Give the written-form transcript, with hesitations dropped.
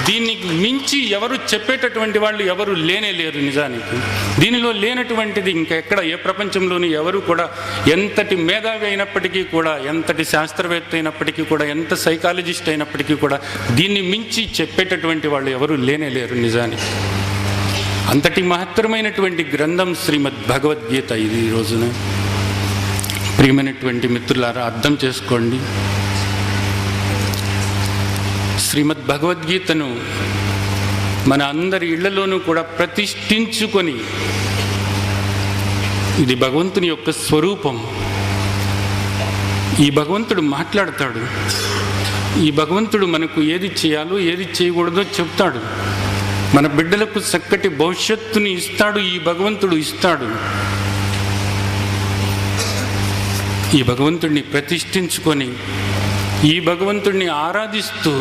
దీనికి మించి ఎవరు చెప్పేటటువంటి వాళ్ళు ఎవరు లేరు. నిజానికి దీనిలో లేనటువంటిది ఇంకెక్కడ ఏ ప్రపంచంలోని ఎవరు కూడా, ఎంతటి మేధావి అయినప్పటికీ కూడా, ఎంతటి శాస్త్రవేత్త అయినప్పటికీ కూడా, ఎంత సైకాలజిస్ట్ అయినప్పటికీ కూడా దీన్ని మించి చెప్పేటటువంటి వాళ్ళు ఎవరు లేరు. నిజానికి అంతటి మహత్తరమైనటువంటి గ్రంథం శ్రీమద్ భగవద్గీత. ఇది ఈ రోజున ప్రియమైనటువంటి మిత్రులారా అర్థం చేసుకోండి. శ్రీమద్ భగవద్గీతను మన అందరి ఇళ్లలోనూ కూడా ప్రతిష్ఠించుకొని, ఇది భగవంతుని యొక్క స్వరూపం. ఈ భగవంతుడు మాట్లాడతాడు. ఈ భగవంతుడు మనకు ఏది చేయాలో ఏది చేయకూడదో చెప్తాడు. మన బిడ్డలకు చక్కటి భవిష్యత్తుని ఇస్తాడు. ఈ భగవంతుడు ఇస్తాడు. ఈ భగవంతుడిని ప్రతిష్ఠించుకొని, ఈ భగవంతుడిని ఆరాధిస్తూ